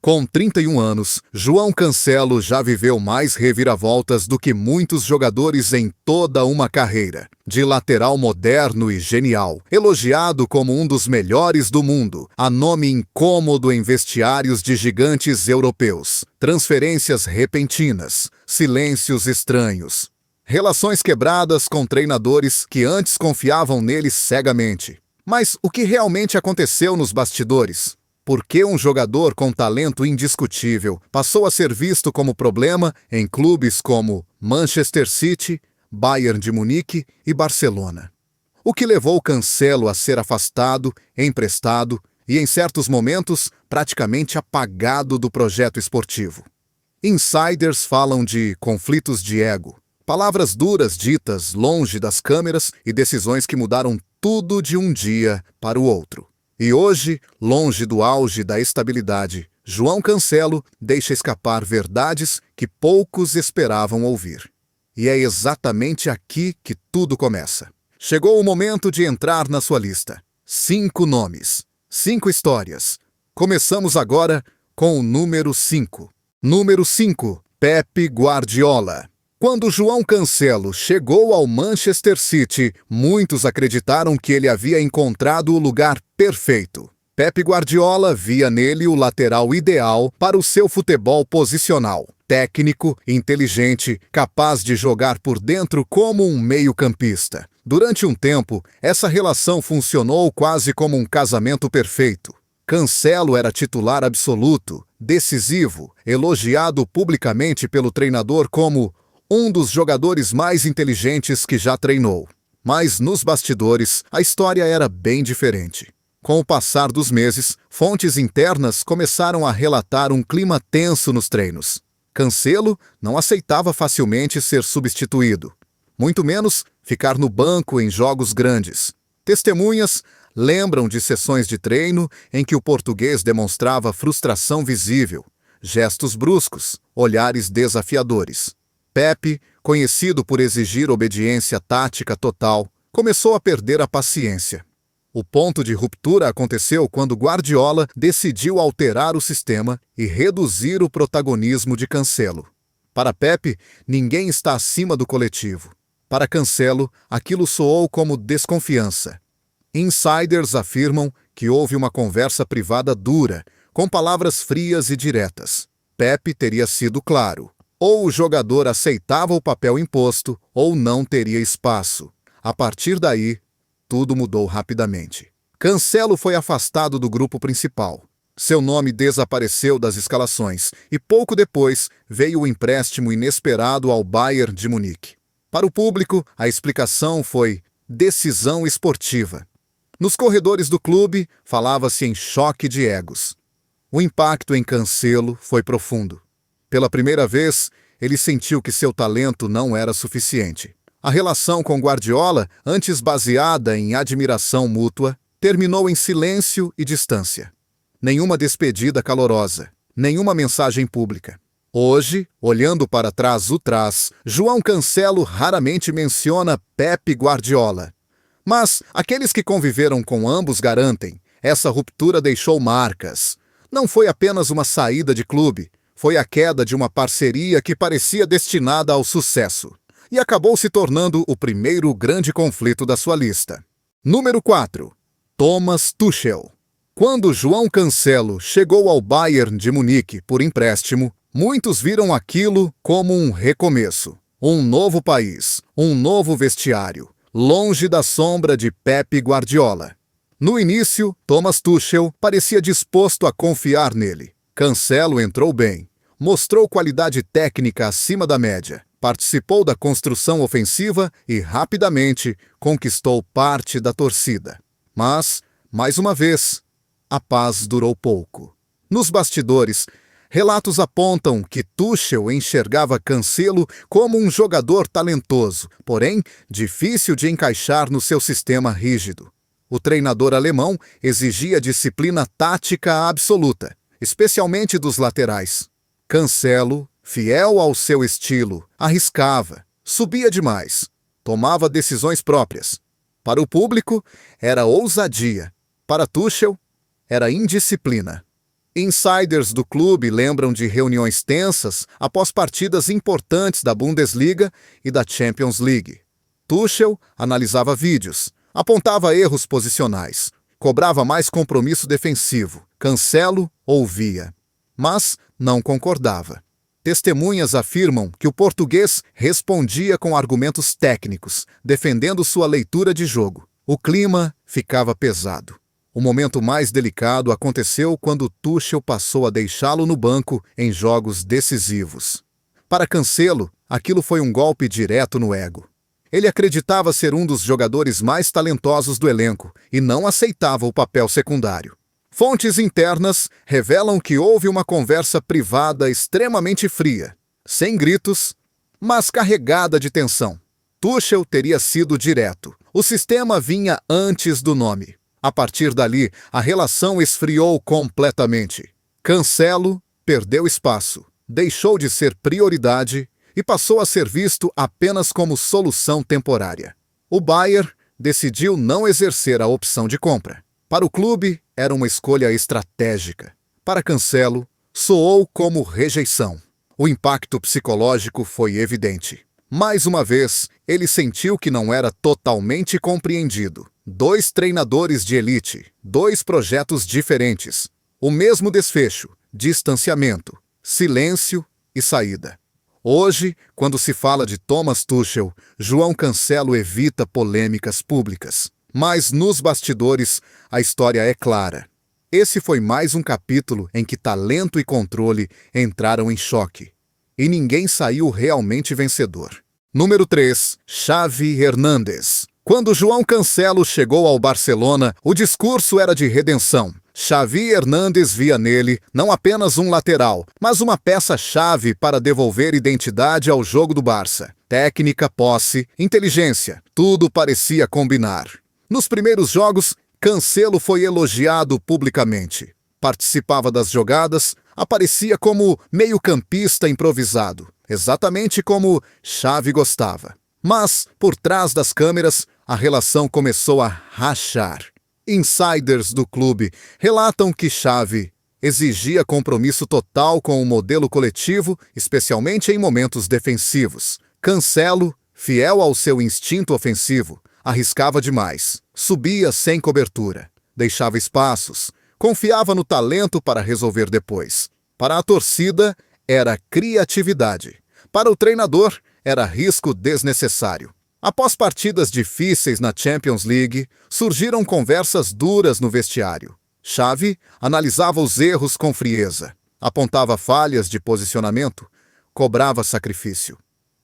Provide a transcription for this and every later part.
Com 31 anos, João Cancelo já viveu mais reviravoltas do que muitos jogadores em toda uma carreira. De lateral moderno e genial, elogiado como um dos melhores do mundo, a nome incômodo em vestiários de gigantes europeus, transferências repentinas, silêncios estranhos, relações quebradas com treinadores que antes confiavam nele cegamente. Mas o que realmente aconteceu nos bastidores? Por que um jogador com talento indiscutível passou a ser visto como problema em clubes como Manchester City, Bayern de Munique e Barcelona? O que levou Cancelo a ser afastado, emprestado e, em certos momentos, praticamente apagado do projeto esportivo? Insiders falam de conflitos de ego, palavras duras ditas longe das câmeras e decisões que mudaram tudo de um dia para o outro. E hoje, longe do auge da estabilidade, João Cancelo deixa escapar verdades que poucos esperavam ouvir. E é exatamente aqui que tudo começa. Chegou o momento de entrar na sua lista. 5 nomes, 5 histórias. Começamos agora com o número 5. Número 5, Pep Guardiola. Quando João Cancelo chegou ao Manchester City, muitos acreditaram que ele havia encontrado o lugar perfeito. Pep Guardiola via nele o lateral ideal para o seu futebol posicional. Técnico, inteligente, capaz de jogar por dentro como um meio-campista. Durante um tempo, essa relação funcionou quase como um casamento perfeito. Cancelo era titular absoluto, decisivo, elogiado publicamente pelo treinador como um dos jogadores mais inteligentes que já treinou. Mas nos bastidores, a história era bem diferente. Com o passar dos meses, fontes internas começaram a relatar um clima tenso nos treinos. Cancelo não aceitava facilmente ser substituído, muito menos ficar no banco em jogos grandes. Testemunhas lembram de sessões de treino em que o português demonstrava frustração visível, gestos bruscos, olhares desafiadores. Pep, conhecido por exigir obediência tática total, começou a perder a paciência. O ponto de ruptura aconteceu quando Guardiola decidiu alterar o sistema e reduzir o protagonismo de Cancelo. Para Pep, ninguém está acima do coletivo. Para Cancelo, aquilo soou como desconfiança. Insiders afirmam que houve uma conversa privada dura, com palavras frias e diretas. Pep teria sido claro. Ou o jogador aceitava o papel imposto, ou não teria espaço. A partir daí, tudo mudou rapidamente. Cancelo foi afastado do grupo principal. Seu nome desapareceu das escalações e pouco depois veio o empréstimo inesperado ao Bayern de Munique. Para o público, a explicação foi decisão esportiva. Nos corredores do clube, falava-se em choque de egos. O impacto em Cancelo foi profundo. Pela primeira vez, ele sentiu que seu talento não era suficiente. A relação com Guardiola, antes baseada em admiração mútua, terminou em silêncio e distância. Nenhuma despedida calorosa, nenhuma mensagem pública. Hoje, olhando para trás o trás, João Cancelo raramente menciona Pep Guardiola. Mas aqueles que conviveram com ambos garantem, essa ruptura deixou marcas. Não foi apenas uma saída de clube, foi a queda de uma parceria que parecia destinada ao sucesso. E acabou se tornando o primeiro grande conflito da sua lista. Número 4. Thomas Tuchel. Quando João Cancelo chegou ao Bayern de Munique por empréstimo, muitos viram aquilo como um recomeço. Um novo país, um novo vestiário, longe da sombra de Pep Guardiola. No início, Thomas Tuchel parecia disposto a confiar nele. Cancelo entrou bem, mostrou qualidade técnica acima da média, participou da construção ofensiva e rapidamente conquistou parte da torcida. Mas, mais uma vez, a paz durou pouco. Nos bastidores, relatos apontam que Tuchel enxergava Cancelo como um jogador talentoso, porém difícil de encaixar no seu sistema rígido. O treinador alemão exigia disciplina tática absoluta, especialmente dos laterais. Cancelo, fiel ao seu estilo, arriscava, subia demais, tomava decisões próprias. Para o público, era ousadia. Para Tuchel, era indisciplina. Insiders do clube lembram de reuniões tensas após partidas importantes da Bundesliga e da Champions League. Tuchel analisava vídeos, apontava erros posicionais, cobrava mais compromisso defensivo. Cancelo ouvia, mas não concordava. Testemunhas afirmam que o português respondia com argumentos técnicos, defendendo sua leitura de jogo. O clima ficava pesado. O momento mais delicado aconteceu quando Tuchel passou a deixá-lo no banco em jogos decisivos. Para Cancelo, aquilo foi um golpe direto no ego. Ele acreditava ser um dos jogadores mais talentosos do elenco e não aceitava o papel secundário. Fontes internas revelam que houve uma conversa privada extremamente fria, sem gritos, mas carregada de tensão. Tuchel teria sido direto. O sistema vinha antes do nome. A partir dali, a relação esfriou completamente. Cancelo perdeu espaço, deixou de ser prioridade e passou a ser visto apenas como solução temporária. O Bayern decidiu não exercer a opção de compra. Para o clube, era uma escolha estratégica. Para Cancelo, soou como rejeição. O impacto psicológico foi evidente. Mais uma vez, ele sentiu que não era totalmente compreendido. 2 treinadores de elite, 2 projetos diferentes. O mesmo desfecho, distanciamento, silêncio e saída. Hoje, quando se fala de Thomas Tuchel, João Cancelo evita polêmicas públicas. Mas nos bastidores, a história é clara. Esse foi mais um capítulo em que talento e controle entraram em choque. E ninguém saiu realmente vencedor. Número 3. Xavi Hernández. Quando João Cancelo chegou ao Barcelona, o discurso era de redenção. Xavi Hernández via nele não apenas um lateral, mas uma peça-chave para devolver identidade ao jogo do Barça. Técnica, posse, inteligência, tudo parecia combinar. Nos primeiros jogos, Cancelo foi elogiado publicamente. Participava das jogadas, aparecia como meio-campista improvisado, exatamente como Xavi gostava. Mas, por trás das câmeras, a relação começou a rachar. Insiders do clube relatam que Xavi exigia compromisso total com o modelo coletivo, especialmente em momentos defensivos. Cancelo, fiel ao seu instinto ofensivo, arriscava demais, subia sem cobertura, deixava espaços, confiava no talento para resolver depois. Para a torcida, era criatividade. Para o treinador, era risco desnecessário. Após partidas difíceis na Champions League, surgiram conversas duras no vestiário. Xavi analisava os erros com frieza, apontava falhas de posicionamento, cobrava sacrifício.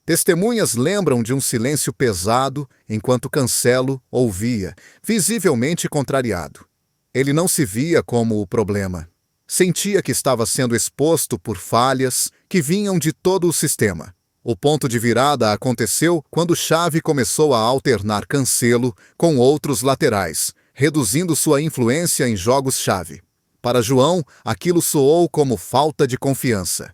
Testemunhas lembram de um silêncio pesado enquanto Cancelo ouvia, visivelmente contrariado. Ele não se via como o problema. Sentia que estava sendo exposto por falhas que vinham de todo o sistema. O ponto de virada aconteceu quando Xavi começou a alternar Cancelo com outros laterais, reduzindo sua influência em jogos-chave. Para João, aquilo soou como falta de confiança.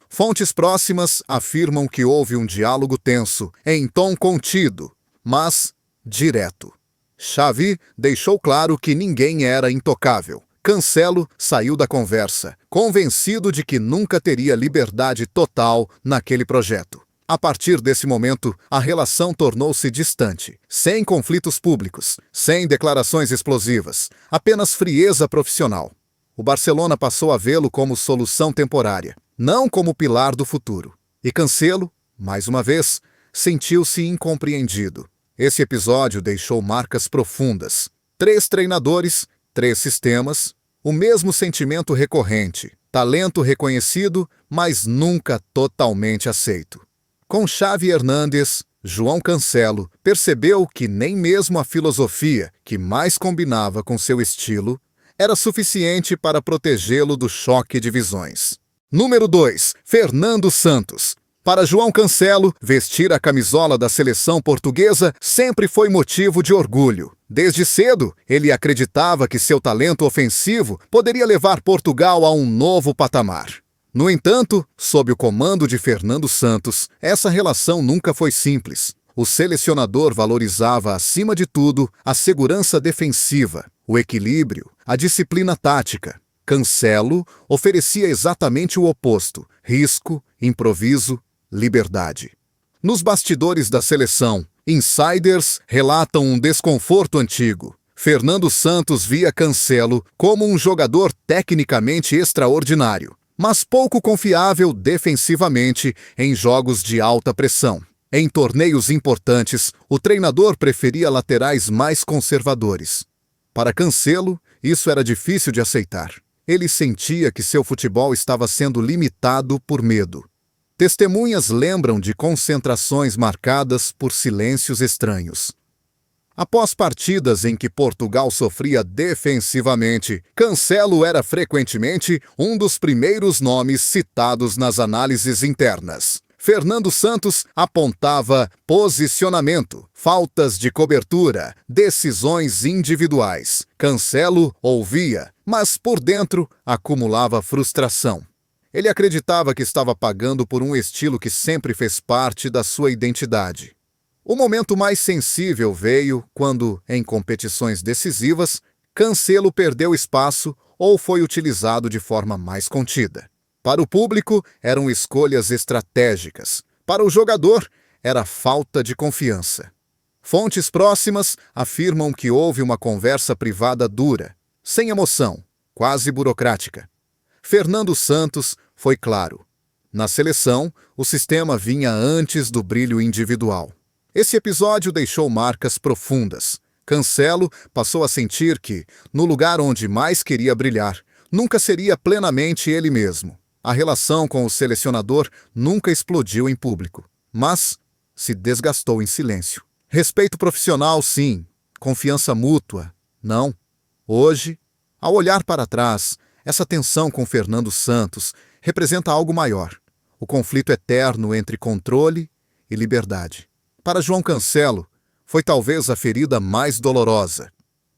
Fontes próximas afirmam que houve um diálogo tenso, em tom contido, mas direto. Xavi deixou claro que ninguém era intocável. Cancelo saiu da conversa, convencido de que nunca teria liberdade total naquele projeto. A partir desse momento, a relação tornou-se distante, sem conflitos públicos, sem declarações explosivas, apenas frieza profissional. O Barcelona passou a vê-lo como solução temporária, não como pilar do futuro. E Cancelo, mais uma vez, sentiu-se incompreendido. Esse episódio deixou marcas profundas. 3 treinadores, 3 sistemas, o mesmo sentimento recorrente, talento reconhecido, mas nunca totalmente aceito. Com Xavi Hernández, João Cancelo percebeu que nem mesmo a filosofia, que mais combinava com seu estilo, era suficiente para protegê-lo do choque de visões. Número 2. Fernando Santos. Para João Cancelo, vestir a camisola da seleção portuguesa sempre foi motivo de orgulho. Desde cedo, ele acreditava que seu talento ofensivo poderia levar Portugal a um novo patamar. No entanto, sob o comando de Fernando Santos, essa relação nunca foi simples. O selecionador valorizava, acima de tudo, a segurança defensiva, o equilíbrio, a disciplina tática. Cancelo oferecia exatamente o oposto: risco, improviso, liberdade. Nos bastidores da seleção, insiders relatam um desconforto antigo. Fernando Santos via Cancelo como um jogador tecnicamente extraordinário, mas pouco confiável defensivamente em jogos de alta pressão. Em torneios importantes, o treinador preferia laterais mais conservadores. Para Cancelo, isso era difícil de aceitar. Ele sentia que seu futebol estava sendo limitado por medo. Testemunhas lembram de concentrações marcadas por silêncios estranhos. Após partidas em que Portugal sofria defensivamente, Cancelo era frequentemente um dos primeiros nomes citados nas análises internas. Fernando Santos apontava posicionamento, faltas de cobertura, decisões individuais. Cancelo ouvia, mas por dentro acumulava frustração. Ele acreditava que estava pagando por um estilo que sempre fez parte da sua identidade. O momento mais sensível veio quando, em competições decisivas, Cancelo perdeu espaço ou foi utilizado de forma mais contida. Para o público, eram escolhas estratégicas. Para o jogador, era falta de confiança. Fontes próximas afirmam que houve uma conversa privada dura, sem emoção, quase burocrática. Fernando Santos foi claro. Na seleção, o sistema vinha antes do brilho individual. Esse episódio deixou marcas profundas. Cancelo passou a sentir que, no lugar onde mais queria brilhar, nunca seria plenamente ele mesmo. A relação com o selecionador nunca explodiu em público, mas se desgastou em silêncio. Respeito profissional, sim. Confiança mútua, não. Hoje, ao olhar para trás, essa tensão com Fernando Santos representa algo maior. O conflito eterno entre controle e liberdade. Para João Cancelo, foi talvez a ferida mais dolorosa,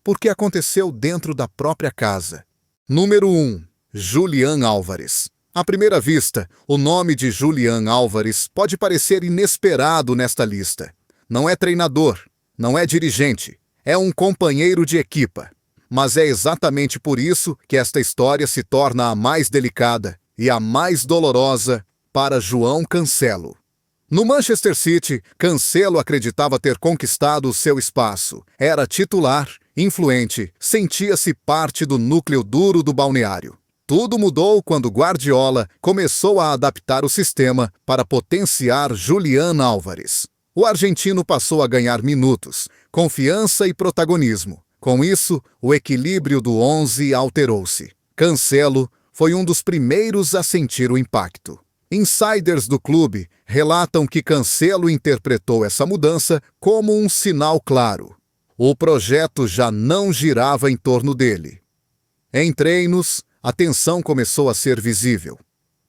porque aconteceu dentro da própria casa. Número 1. Julián Álvares. À primeira vista, o nome de Julián Álvares pode parecer inesperado nesta lista. Não é treinador, não é dirigente, é um companheiro de equipa. Mas é exatamente por isso que esta história se torna a mais delicada e a mais dolorosa para João Cancelo. No Manchester City, Cancelo acreditava ter conquistado o seu espaço. Era titular, influente, sentia-se parte do núcleo duro do balneário. Tudo mudou quando Guardiola começou a adaptar o sistema para potenciar Julián Álvares. O argentino passou a ganhar minutos, confiança e protagonismo. Com isso, o equilíbrio do 11 alterou-se. Cancelo foi um dos primeiros a sentir o impacto. Insiders do clube relatam que Cancelo interpretou essa mudança como um sinal claro. O projeto já não girava em torno dele. Em treinos, a tensão começou a ser visível.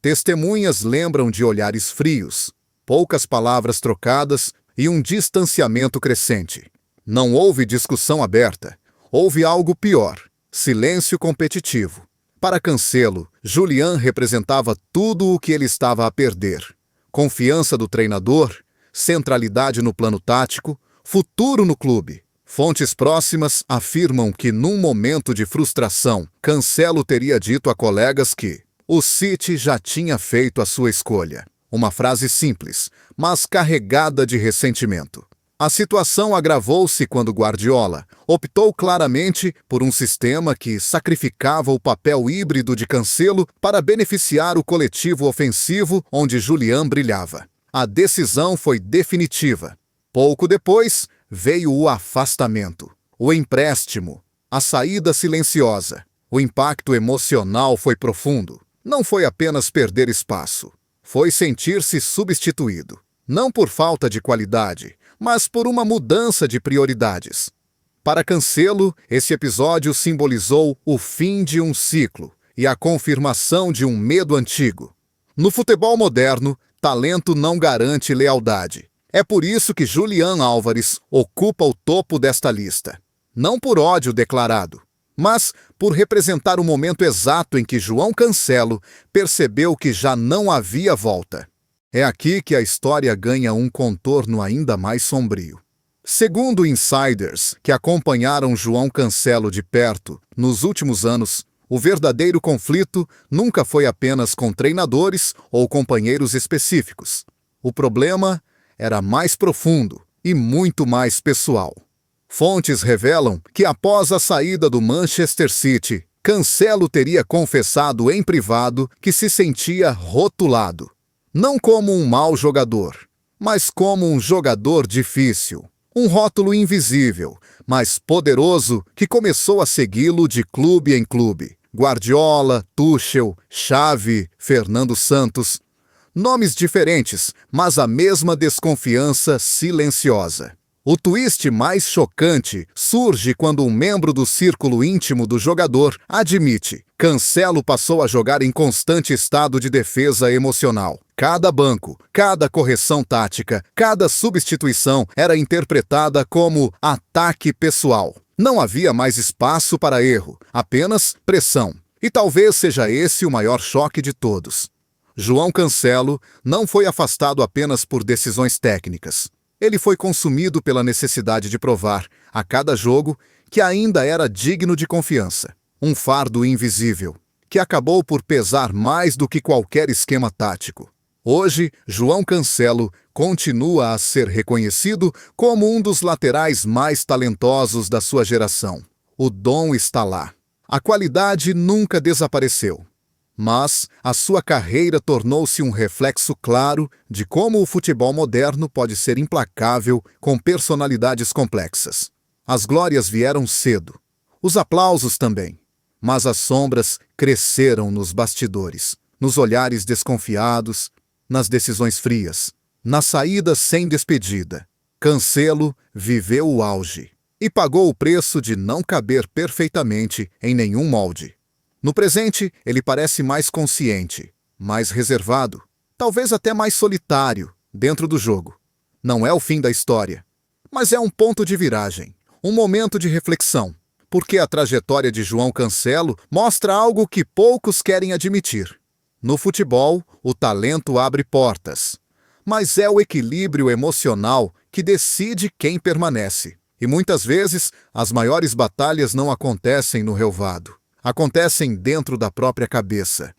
Testemunhas lembram de olhares frios, poucas palavras trocadas e um distanciamento crescente. Não houve discussão aberta. Houve algo pior: silêncio competitivo. Para Cancelo, Julián representava tudo o que ele estava a perder. Confiança do treinador, centralidade no plano tático, futuro no clube. Fontes próximas afirmam que, num momento de frustração, Cancelo teria dito a colegas que o City já tinha feito a sua escolha. Uma frase simples, mas carregada de ressentimento. A situação agravou-se quando Guardiola optou claramente por um sistema que sacrificava o papel híbrido de Cancelo para beneficiar o coletivo ofensivo onde Julián brilhava. A decisão foi definitiva. Pouco depois, veio o afastamento, o empréstimo, a saída silenciosa. O impacto emocional foi profundo. Não foi apenas perder espaço, foi sentir-se substituído. Não por falta de qualidade, mas por uma mudança de prioridades. Para Cancelo, esse episódio simbolizou o fim de um ciclo e a confirmação de um medo antigo. No futebol moderno, talento não garante lealdade. É por isso que Julián Álvares ocupa o topo desta lista. Não por ódio declarado, mas por representar o momento exato em que João Cancelo percebeu que já não havia volta. É aqui que a história ganha um contorno ainda mais sombrio. Segundo insiders que acompanharam João Cancelo de perto nos últimos anos, O verdadeiro conflito nunca foi apenas com treinadores ou companheiros específicos. O problema era mais profundo e muito mais pessoal. Fontes revelam que após a saída do Manchester City, Cancelo teria confessado em privado que se sentia rotulado. Não como um mau jogador, mas como um jogador difícil. Um rótulo invisível, mas poderoso que começou a segui-lo de clube em clube. Guardiola, Tuchel, Xavi, Fernando Santos. Nomes diferentes, mas a mesma desconfiança silenciosa. O twist mais chocante surge quando um membro do círculo íntimo do jogador admite: Cancelo passou a jogar em constante estado de defesa emocional. Cada banco, cada correção tática, cada substituição era interpretada como ataque pessoal. Não havia mais espaço para erro, apenas pressão. E talvez seja esse o maior choque de todos. João Cancelo não foi afastado apenas por decisões técnicas. Ele foi consumido pela necessidade de provar, a cada jogo, que ainda era digno de confiança. Um fardo invisível, que acabou por pesar mais do que qualquer esquema tático. Hoje, João Cancelo continua a ser reconhecido como um dos laterais mais talentosos da sua geração. O dom está lá. A qualidade nunca desapareceu. Mas a sua carreira tornou-se um reflexo claro de como o futebol moderno pode ser implacável com personalidades complexas. As glórias vieram cedo, os aplausos também, mas as sombras cresceram nos bastidores, nos olhares desconfiados, nas decisões frias, nas saídas sem despedida. Cancelo viveu o auge e pagou o preço de não caber perfeitamente em nenhum molde. No presente, ele parece mais consciente, mais reservado, talvez até mais solitário dentro do jogo. Não é o fim da história, mas é um ponto de viragem, um momento de reflexão, porque a trajetória de João Cancelo mostra algo que poucos querem admitir. No futebol, o talento abre portas, mas é o equilíbrio emocional que decide quem permanece. E muitas vezes, as maiores batalhas não acontecem no relvado. Acontecem dentro da própria cabeça,